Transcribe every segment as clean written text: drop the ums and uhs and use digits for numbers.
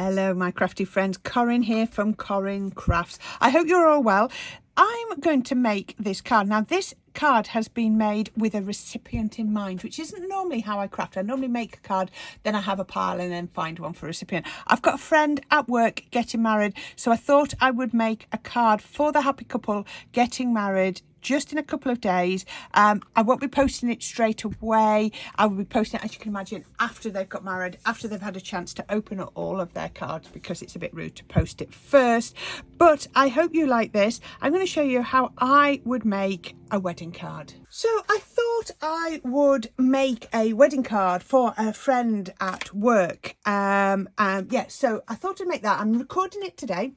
Hello my crafty friends, Corrine here from Corrine Crafts. I hope you're all well. I'm going to make this card. Now this card has been made with a recipient in mind, which isn't normally how I craft. I normally make a card, then I have a pile and then find one for a recipient. I've got a friend at work getting married, so I thought I would make a card for the happy couple getting married just in a couple of days. I won't be posting it straight away. I will be posting it, as you can imagine, after they've got married, after they've had a chance to open up all of their cards, because it's a bit rude to post it first. But I hope you like this. I'm going to show you how I would make a wedding card. So I thought I would make a wedding card for a friend at work. Yeah, so I thought I'd make that. I'm recording it today,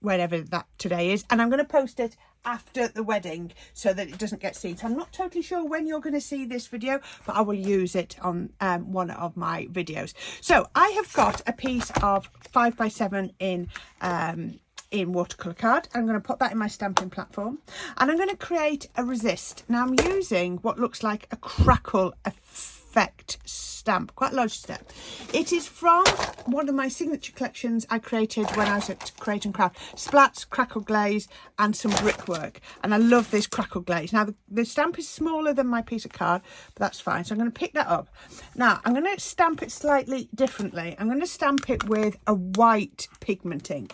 wherever that today is, and I'm going to post it after the wedding so that it doesn't get seen. So I'm not totally sure when you're going to see this video, but I will use it on one of my videos. So I have got a piece of 5x7 in watercolour card. I'm going to put that in my stamping platform, and I'm going to create a resist. Now I'm using what looks like a crackle effect stamp, quite a large stamp. It is from one of my signature collections I created when I was at Create and Craft. Splats, crackle glaze and some brickwork, and I love this crackle glaze. Now the stamp is smaller than my piece of card, but that's fine, so I'm going to pick that up. Now I'm going to stamp it slightly differently. I'm going to stamp it with a white pigment ink.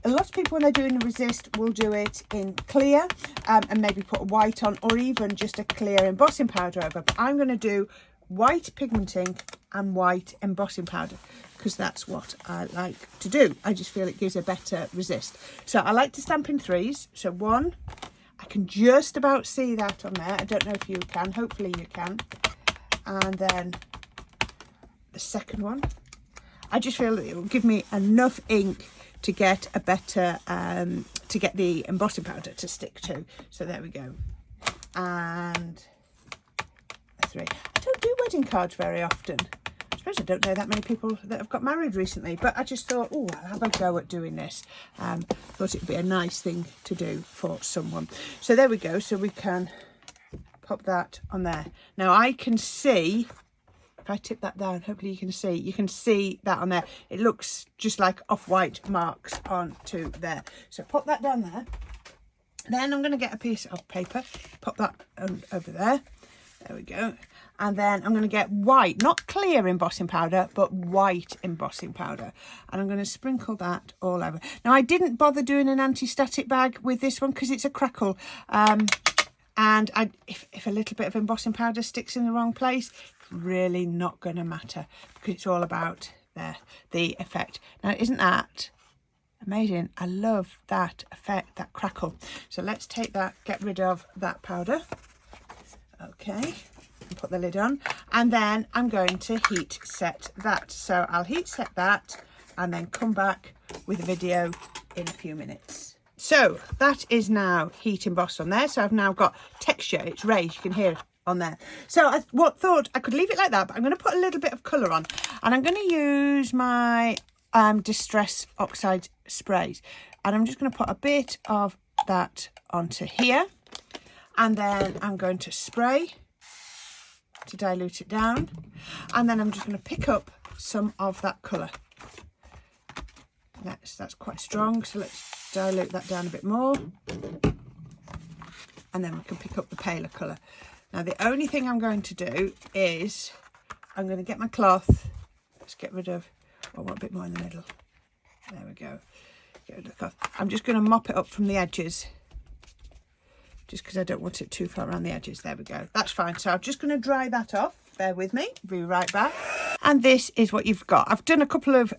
A lot of people when they're doing the resist will do it in clear and maybe put a white on, or even just a clear embossing powder over, but I'm going to do white pigment ink and white embossing powder because that's what I like to do. I just feel it gives a better resist. So I like to stamp in threes. So one, I can just about see that on there. I don't know if you can, hopefully you can. And then the second one, I just feel it will give me enough ink to get a better, to get the embossing powder to stick to. So there we go. And three. I don't do wedding cards very often. I suppose I don't know that many people that have got married recently, but I just thought, oh, I'll have a go at doing this. Thought it'd be a nice thing to do for someone. So there we go. So we can pop that on there. Now I can see, if I tip that down, hopefully you can see that on there. It looks just like off-white marks onto there. So pop that down there. Then I'm going to get a piece of paper, pop that over there. There we go. And then I'm going to get white, not clear embossing powder, but white embossing powder. And I'm going to sprinkle that all over. Now, I didn't bother doing an anti-static bag with this one because it's a crackle. And if a little bit of embossing powder sticks in the wrong place, it's really not going to matter because it's all about the effect. Now, isn't that amazing? I love that effect, that crackle. So let's take that, get rid of that powder. Okay, and put the lid on, and then I'm going to heat set that. So I'll heat set that and then come back with a video in a few minutes. So that is now heat embossed on there. So I've now got texture, it's raised, you can hear it on there. So I thought I could leave it like that, but I'm going to put a little bit of colour on, and I'm going to use my Distress Oxide sprays, and I'm just going to put a bit of that onto here. And then I'm going to spray to dilute it down. And then I'm just going to pick up some of that colour. That's quite strong, so let's dilute that down a bit more. And then we can pick up the paler colour. Now the only thing I'm going to do is I'm going to get my cloth. Let's get rid of, I want a bit more in the middle. There we go. Get rid of the cloth. I'm just going to mop it up from the edges, just because I don't want it too far around the edges. There we go. That's fine. So I'm just going to dry that off. Bear with me. Be right back. And this is what you've got. I've done a couple of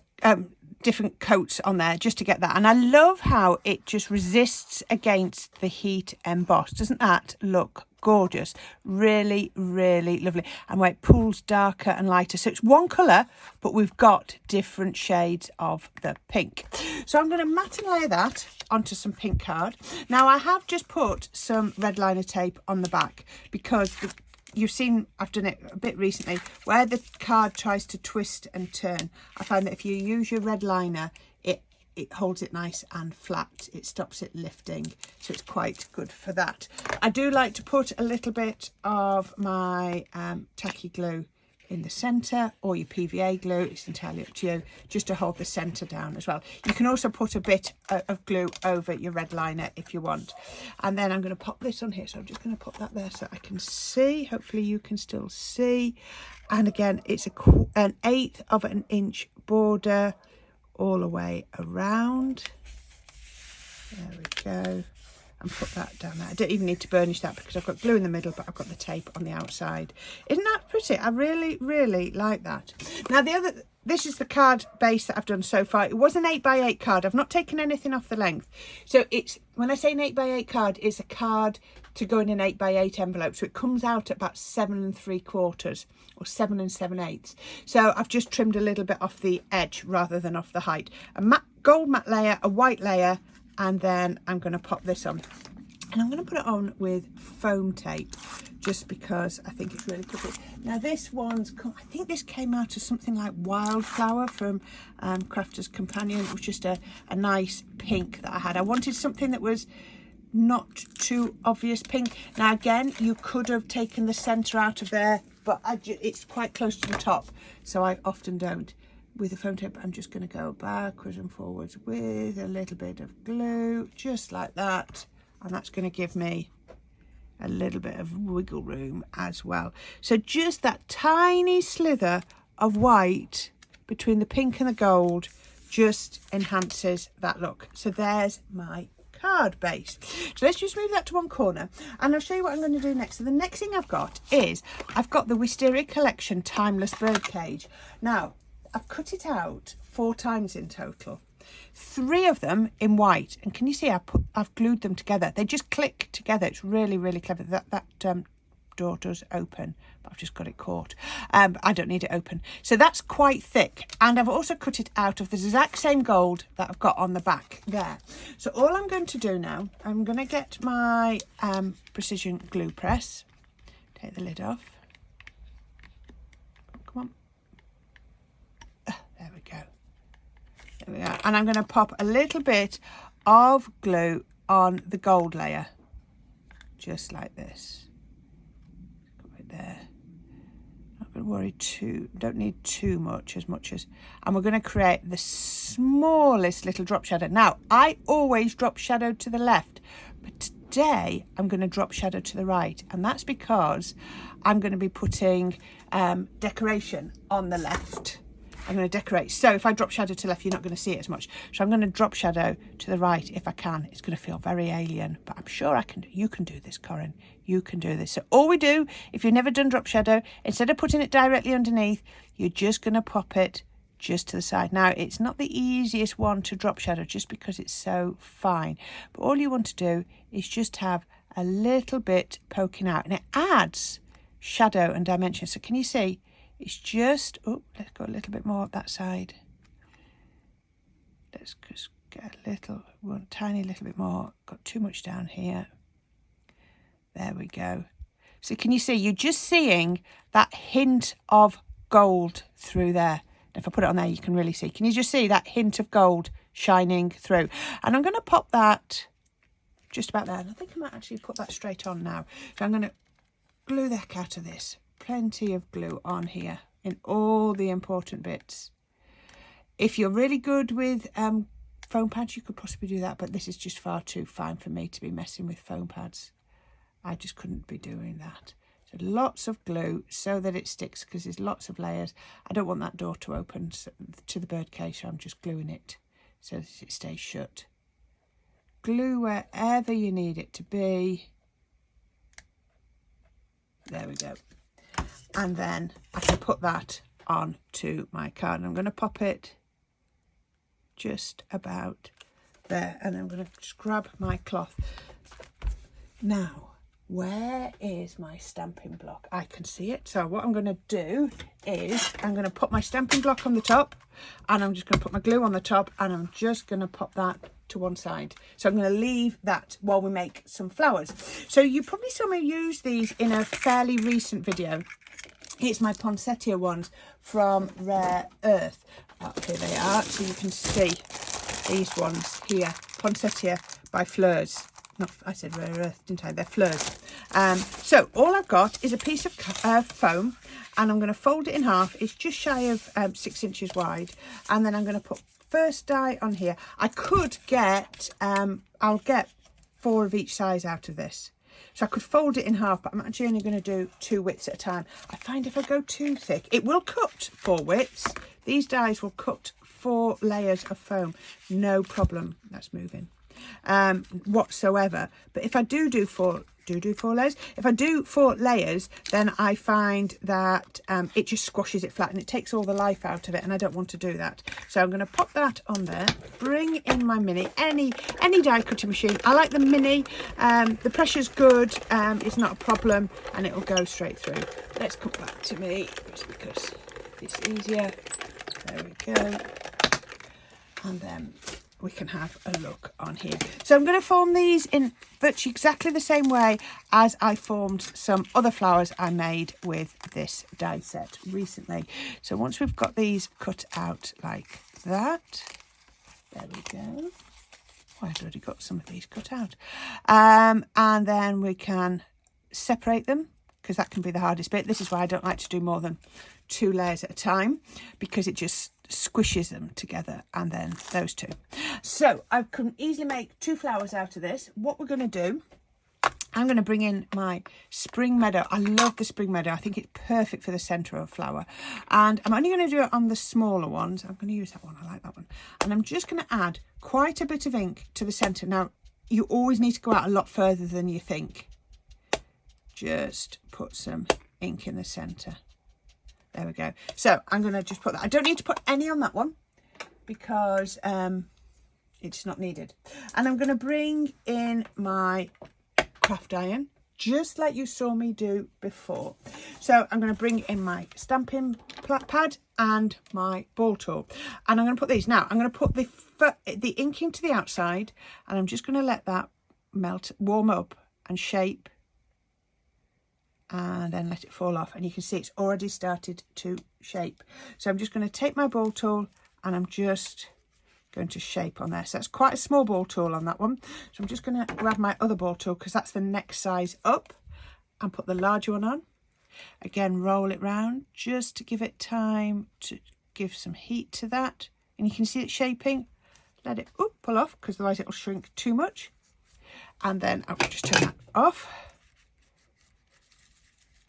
different coats on there just to get that. And I love how it just resists against the heat embossed. Doesn't that look gorgeous? Really, really lovely. And where it pools darker and lighter. So it's one colour, but we've got different shades of the pink. So I'm going to matte and layer that onto some pink card. Now I have just put some red liner tape on the back because you've seen I've done it a bit recently where the card tries to twist and turn. I find that if you use your red liner, it holds it nice and flat. It stops it lifting, so it's quite good for that. I do like to put a little bit of my tacky glue in the centre, or your PVA glue, it's entirely up to you, just to hold the centre down as well. You can also put a bit of glue over your red liner if you want. And then I'm going to pop this on here, so I'm just going to put that there so I can see. Hopefully you can still see. And again, it's an 1/8 of an inch border all the way around. There we go. And put that down there. I don't even need to burnish that because I've got glue in the middle, but I've got the tape on the outside. Isn't that pretty? I really, really like that. Now this is the card base that I've done so far. It was an 8x8 card. I've not taken anything off the length. So it's, when I say an 8x8 card, it's a card to go in an 8x8 envelope. So it comes out at about 7 3/4 or 7 7/8. So I've just trimmed a little bit off the edge rather than off the height. A gold matte layer, a white layer, and then I'm going to pop this on, and I'm going to put it on with foam tape just because I think it's really pretty. Now this one's, I think this came out of something like Wildflower from Crafter's Companion. It was just a nice pink that I had. I wanted something that was not too obvious pink. Now again, you could have taken the centre out of there, but it's quite close to the top, so I often don't. With the foam tape, I'm just going to go backwards and forwards with a little bit of glue, just like that. And that's going to give me a little bit of wiggle room as well. So just that tiny slither of white between the pink and the gold just enhances that look. So there's my card base. So let's just move that to one corner, and I'll show you what I'm going to do next. So the next thing I've got the Wisteria Collection Timeless Birdcage. Now, I've cut it out 4 times in total, 3 of them in white, and can you see I've glued them together? They just click together. It's really, really clever. That door does open, but I've just got it caught. I don't need it open, so that's quite thick. And I've also cut it out of the exact same gold that I've got on the back there. So all I'm going to do now, I'm going to get my precision glue press, take the lid off. Come on. There we go. There we are. And I'm going to pop a little bit of glue on the gold layer, just like this. Right there. Not going to worry don't need too much, and we're going to create the smallest little drop shadow. Now, I always drop shadow to the left, but today I'm going to drop shadow to the right, and that's because I'm going to be putting decoration on the left. I'm going to decorate. So if I drop shadow to the left, you're not going to see it as much. So I'm going to drop shadow to the right if I can. It's going to feel very alien, but I'm sure I can. You can do this, Corrine. You can do this. So all we do, if you've never done drop shadow, instead of putting it directly underneath, you're just going to pop it just to the side. Now, it's not the easiest one to drop shadow just because it's so fine. But all you want to do is just have a little bit poking out, and it adds shadow and dimension. So can you see? It's just, let's go a little bit more up that side. Let's just get one tiny little bit more. Got too much down here. There we go. So can you see, you're just seeing that hint of gold through there. If I put it on there, you can really see. Can you just see that hint of gold shining through? And I'm going to pop that just about there. And I think I might actually put that straight on now. So I'm going to glue the heck out of this. Plenty of glue on here in all the important bits. If you're really good with foam pads, you could possibly do that, but this is just far too fine for me to be messing with foam pads. I just couldn't be doing that. So lots of glue so that it sticks, because there's lots of layers. I don't want that door to open to the birdcage, so I'm just gluing it so that it stays shut. Glue wherever you need it to be. There we go. And then I can put that on to my card. And I'm going to pop it just about there. And I'm going to just grab my cloth. Now, where is my stamping block? I can see it. So what I'm going to do is I'm going to put my stamping block on the top, and I'm just going to put my glue on the top, and I'm just going to pop that to one side. So I'm going to leave that while we make some flowers. So you probably saw me use these in a fairly recent video. It's my poinsettia ones from Rare Earth. Here they are, so you can see these ones here. Poinsettia by Fleurs. Not, I said Rare Earth, didn't I? They're Fleurs. So all I've got is a piece of foam, and I'm going to fold it in half. It's just shy of 6 inches wide, and then I'm going to put first die on here. I could get I'll get 4 of each size out of this, so I could fold it in half, but I'm actually only going to do 2 widths at a time. I find if I go too thick, it will cut 4 widths. These dies will cut 4 layers of foam, no problem. That's moving whatsoever. But if I do 4 layers, if I do 4 layers, then I find that it just squashes it flat and it takes all the life out of it, and I don't want to do that. So I'm going to pop that on there, bring in my mini, any die cutting machine. I like the mini. The pressure's good, it's not a problem, and it'll go straight through. Let's come back to me just because it's easier. There we go. And then we can have a look on here. So I'm going to form these in virtually exactly the same way as I formed some other flowers I made with this die set recently. So once we've got these cut out like that, there we go. Oh, I've already got some of these cut out. And then we can separate them, because that can be the hardest bit. This is why I don't like to do more than 2 layers at a time, because it just squishes them together, and then those 2. So I can easily make 2 flowers out of this. What we're going to do, I'm going to bring in my spring meadow. I love the spring meadow. I think it's perfect for the centre of a flower, and I'm only going to do it on the smaller ones. I'm going to use that one. I like that one. And I'm just going to add quite a bit of ink to the centre. Now, you always need to go out a lot further than you think. Just put some ink in the centre. There we go. So I'm going to just put that. I don't need to put any on that one because it's not needed. And I'm going to bring in my craft iron, just like you saw me do before. So I'm going to bring in my stamping pad and my ball tool. And I'm going to put these. Now, I'm going to put the inking to the outside, and I'm just going to let that warm up and shape, and then let it fall off, and you can see it's already started to shape. So I'm just going to take my ball tool and I'm just going to shape on there. So that's quite a small ball tool on that one. So I'm just going to grab my other ball tool, because that's the next size up, and put the larger one on. Again, roll it round just to give it time to give some heat to that, and you can see it shaping. Let it pull off, because otherwise it will shrink too much. And then I'll just turn that off.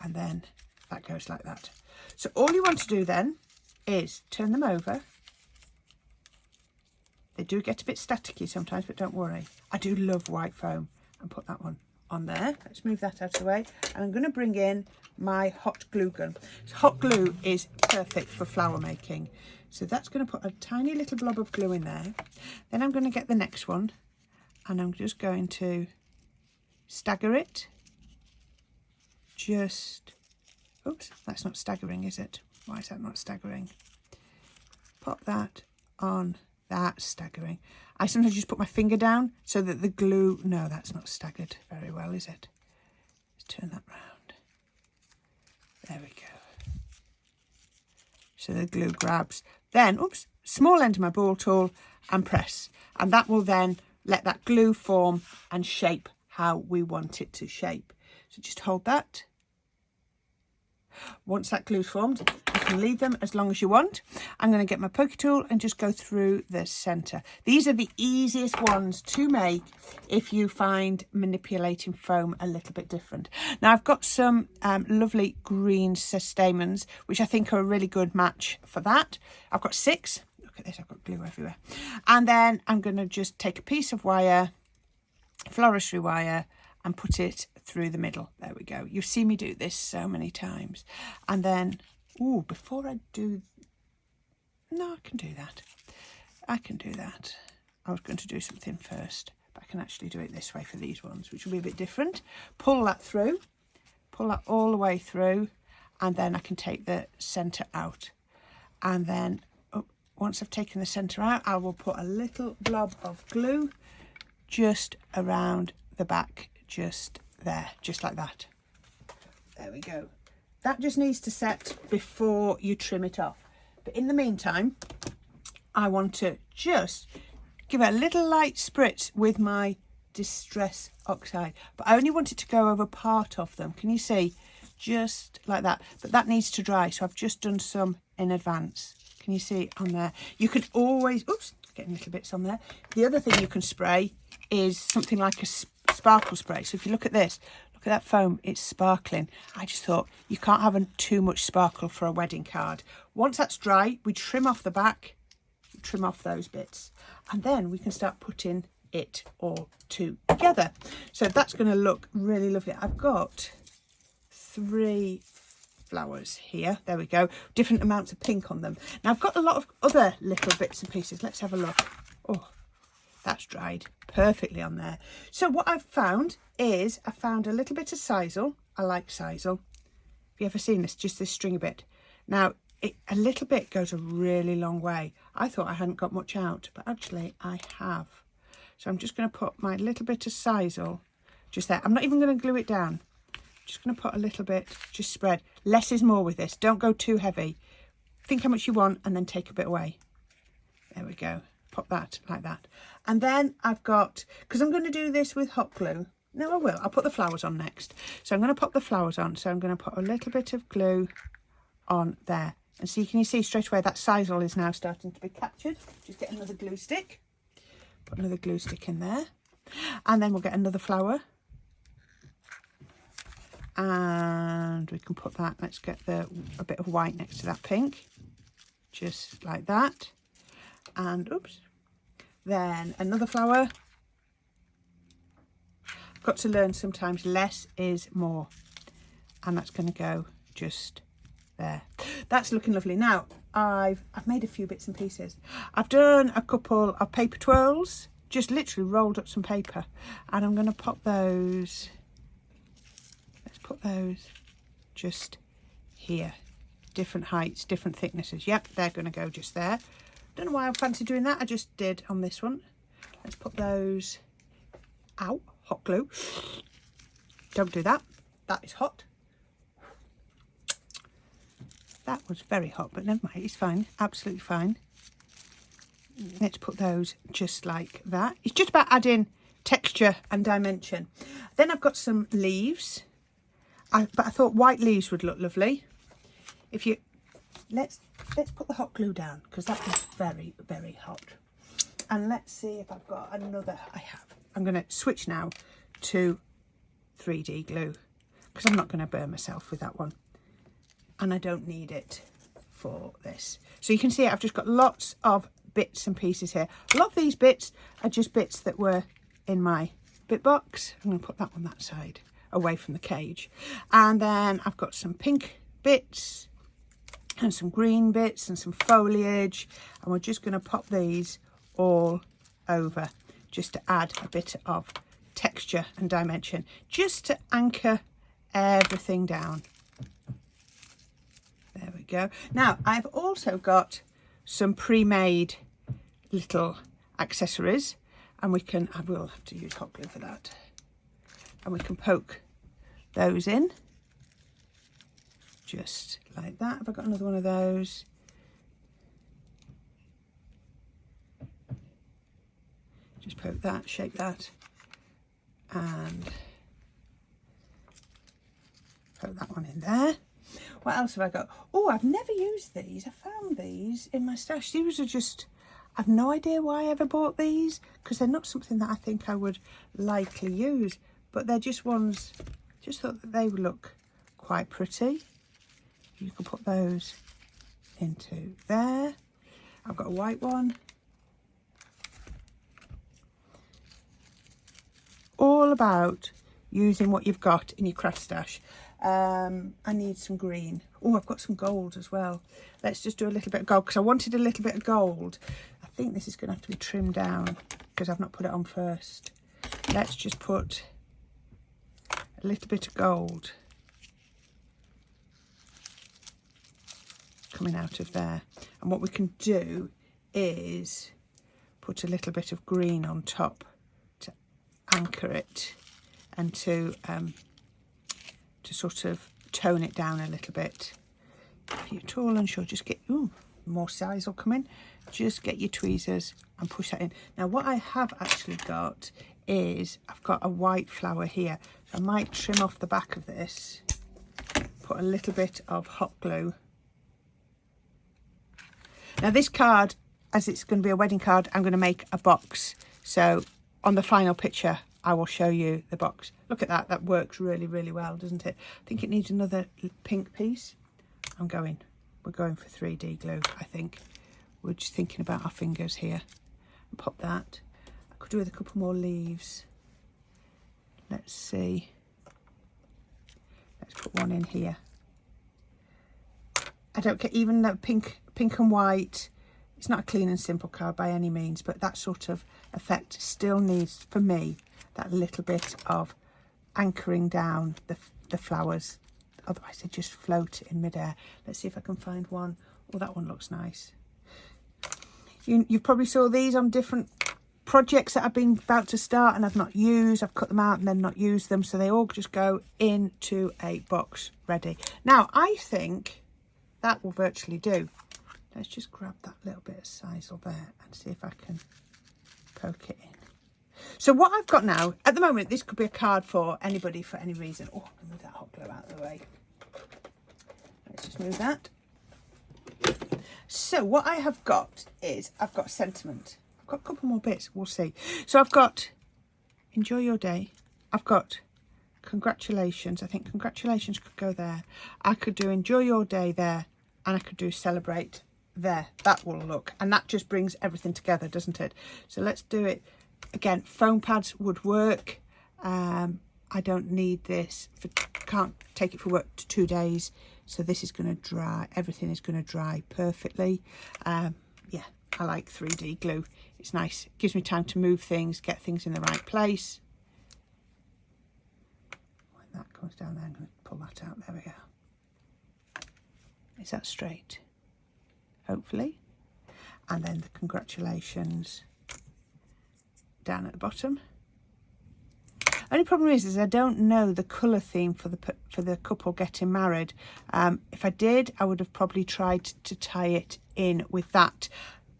And then that goes like that. So all you want to do then is turn them over. They do get a bit staticky sometimes, but don't worry. I do love white foam. And put that one on there. Let's move that out of the way. And I'm going to bring in my hot glue gun. So hot glue is perfect for flower making. So that's going to put a tiny little blob of glue in there. Then I'm going to get the next one, and I'm just going to stagger it. Oops, that's not staggering, is it? Why is that not staggering? Pop that on. That's staggering. I sometimes just put my finger down so that the glue... No, that's not staggered very well, is it? Let's turn that round. There we go. So the glue grabs. Then, oops, small end of my ball tool and press. And that will then let that glue form and shape how we want it to shape. So just hold that. Once that glue's formed, you can leave them as long as you want. I'm going to get my pokey tool and just go through the centre. These are the easiest ones to make if you find manipulating foam a little bit different. Now I've got some lovely green stamens, which I think are a really good match for that. I've got 6. Look at this, I've got glue everywhere. And then I'm going to just take a piece of wire, floristry wire, and put it through the middle. There we go. You've seen me do this so many times. And then, before I do... No, I can do that. I can do that. I was going to do something first, but I can actually do it this way for these ones, which will be a bit different. Pull that through. Pull that all the way through. And then I can take the centre out. And then, once I've taken the centre out, I will put a little blob of glue just around the back, just there, just like that. There we go. That just needs to set before you trim it off. But in the meantime, I want to just give it a little light spritz with my Distress Oxide. But I only want it to go over part of them. Can you see? just like that. But that needs to dry, so I've just done some in advance. Can you see on there? You can always, oops, getting little bits on there. The other thing you can spray is something like a sparkle spray. So if you look at this, look at that foam, it's sparkling. I just thought you can't have too much sparkle for a wedding card. Once that's dry, we trim off the back, trim off those bits, and then we can start putting it all together. So that's going to look really lovely. I've got 3 flowers here, there we go, different amounts of pink on them. Now I've got a lot of other little bits and pieces. Let's have a look. Oh, that's dried perfectly on there. So what I've found is I found a little bit of sisal. I like sisal. Have you ever seen this? Just this stringy bit. Now a little bit goes a really long way. I thought I hadn't got much out, but actually I have. So I'm just going to put my little bit of sisal just there. I'm not even going to glue it down. Just going to put a little bit, just spread. Less is more with this. Don't go too heavy. Think how much you want and then take a bit away. There we go. Pop that like that. And then I've got, because I'm going to do this with hot glue. No, I will. I'll put the flowers on next. So I'm going to pop the flowers on. So I'm going to put a little bit of glue on there. And see, can you see straight away that sisal is now starting to be captured. Just get another glue stick. Put another glue stick in there. And then we'll get another flower. And we can put that, let's get a bit of white next to that pink, just like that. And oops, then another flower. I've got to learn sometimes less is more, and that's going to go just there. That's looking lovely. Now I've made a few bits and pieces. I've done a couple of paper twirls, just literally rolled up some paper, and I'm going to pop those. Put those just here, different heights, different thicknesses. Yep, they're going to go just there. Don't know why I fancy doing that. I just did on this one. Let's put those. Ow, hot glue. Don't do that. That is hot. That was very hot, but never mind. It's fine. Absolutely fine. Let's put those just like that. It's just about adding texture and dimension. Then I've got some leaves. But I thought white leaves would look lovely. If you let's put the hot glue down, because that is very, very hot. And let's see if I've got another. I have. I'm going to switch now to 3D glue, because I'm not going to burn myself with that one, and I don't need it for this. So you can see I've just got lots of bits and pieces here. A lot of these bits are just bits that were in my bit box. I'm going to put that on that side, away from the cage. And then I've got some pink bits and some green bits and some foliage, and we're just going to pop these all over just to add a bit of texture and dimension, just to anchor everything down. There we go. Now I've also got some pre-made little accessories, and I will have to use hot glue for that, and we can poke those in just like that. Have I got another one of those? Just poke that, shake that, and poke that one in there. What else have I got? Oh, I've never used these. I found these in my stash. These are just, I've no idea why I ever bought these, because they're not something that I think I would likely use, but they're just ones, just thought that they would look quite pretty. You can put those into there. I've got a white one. All about using what you've got in your craft stash. I need some green. Oh, I've got some gold as well. Let's just do a little bit of gold, because I wanted a little bit of gold. I think this is going to have to be trimmed down because I've not put it on first. Let's just put a little bit of gold coming out of there. And what we can do is put a little bit of green on top to anchor it and to sort of tone it down a little bit. If you're at all unsure, just get, ooh, more size will come in. Just get your tweezers and push that in. Now what I have actually got is, I've got a white flower here. So I might trim off the back of this put a little bit of hot glue. Now this card, as it's going to be a wedding card, I'm going to make a box. So on the final picture, I will show you the box. Look at that. That works really, really well, doesn't it? I think it needs another pink piece. We're going for 3D glue, I think. We're just thinking about our fingers here. Pop that. I could do with a couple more leaves. Let's see. Let's put one in here. I don't get even that pink and white. It's not a clean and simple card by any means, but that sort of effect still needs, for me, that little bit of anchoring down the flowers. Otherwise they just float in midair. Let's see if I can find one. Oh, that one looks nice. You've probably saw these on different projects that I've been about to start and I've not used. I've cut them out and then not used them, so they all just go into a box ready. Now I think that will virtually do. Let's just grab that little bit of sisal there and see if I can poke it in. So what I've got now, at the moment, this could be a card for anybody for any reason. Oh, I'm going to move that hot glue out of the way. Let's just move that. So what I have got is, I've got sentiment. I've got a couple more bits, we'll see. So I've got enjoy your day. I've got congratulations. I think congratulations could go there. I could do enjoy your day there, and I could do celebrate there. That will look, and that just brings everything together, doesn't it? So let's do it. Again, foam pads would work. I don't need this, can't take it for work to 2 days. So this is going to dry, everything is going to dry perfectly. Yeah, I like 3D glue. It's nice, it gives me time to move things, get things in the right place. When that comes down there, I'm going to pull that out, there we go. Is that straight? Hopefully. And then the congratulations down at the bottom. Only problem is I don't know the colour theme for the couple getting married. If I did, I would have probably tried to tie it in with that.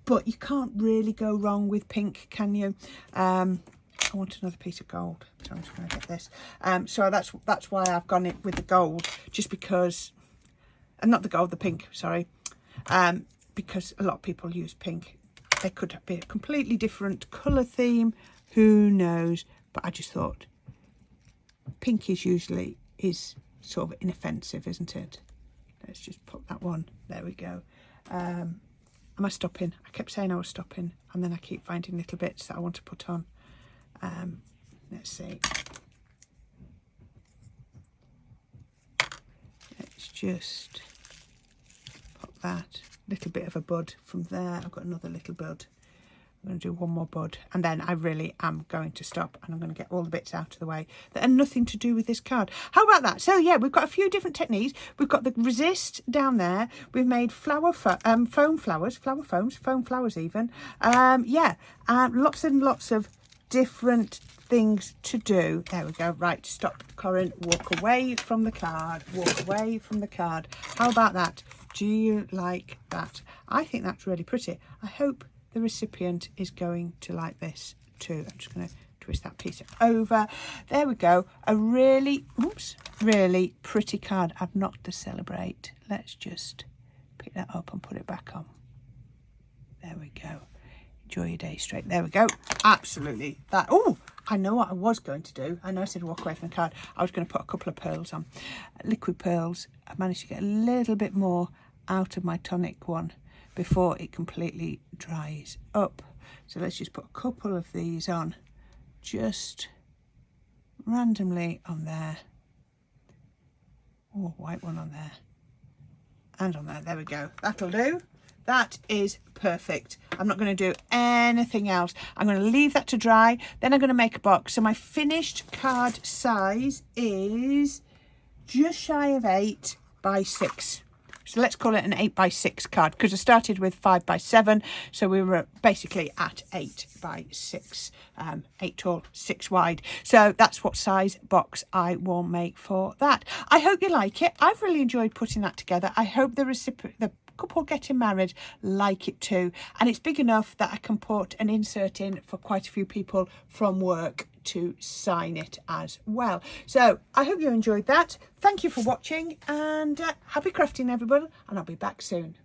But you can't really go wrong with pink, can you? I want another piece of gold, so I'm just going to get this. So that's why I've gone it with the gold, just because, and not the gold, the pink, sorry. Because a lot of people use pink. They could be a completely different colour theme, who knows? But I just thought pink is sort of inoffensive, isn't it? Let's just put that one, there we go. Am I stopping? I kept saying I was stopping, and then I keep finding little bits that I want to put on. Let's see. Let's just pop that. Little bit of a bud from there. I've got another little bud. I'm going to do one more bud, and then I really am going to stop, and I'm going to get all the bits out of the way that are nothing to do with this card. How about that? So yeah, we've got a few different techniques. We've got the resist down there. We've made foam flowers even. Yeah, lots and lots of different things to do. There we go. Right, stop, Corrine. Walk away from the card. Walk away from the card. How about that? Do you like that? I think that's really pretty. I hope the recipient is going to like this too. I'm just going to twist that piece over. There we go. A really, really pretty card. I've not to celebrate. Let's just pick that up and put it back on. There we go. Enjoy your day straight. There we go. Absolutely. That. Oh, I know what I was going to do. I know I said walk away from the card. I was going to put a couple of pearls on. Liquid pearls. I managed to get a little bit more out of my tonic one before it completely dries up. So let's just put a couple of these on, just randomly on there. Oh, white one on there. And on there. There we go. That'll do. That is perfect. I'm not going to do anything else. I'm going to leave that to dry. Then I'm going to make a box. So my finished card size is just shy of 8 by 6. So let's call it an 8 by 6 card, because I started with 5 by 7. So we were basically at 8 by 6, 8 tall, 6 wide. So that's what size box I will make for that. I hope you like it. I've really enjoyed putting that together. I hope the couple getting married like it too, and it's big enough that I can put an insert in for quite a few people from work to sign it as well. So I hope you enjoyed that. Thank you for watching, and happy crafting everybody, and I'll be back soon.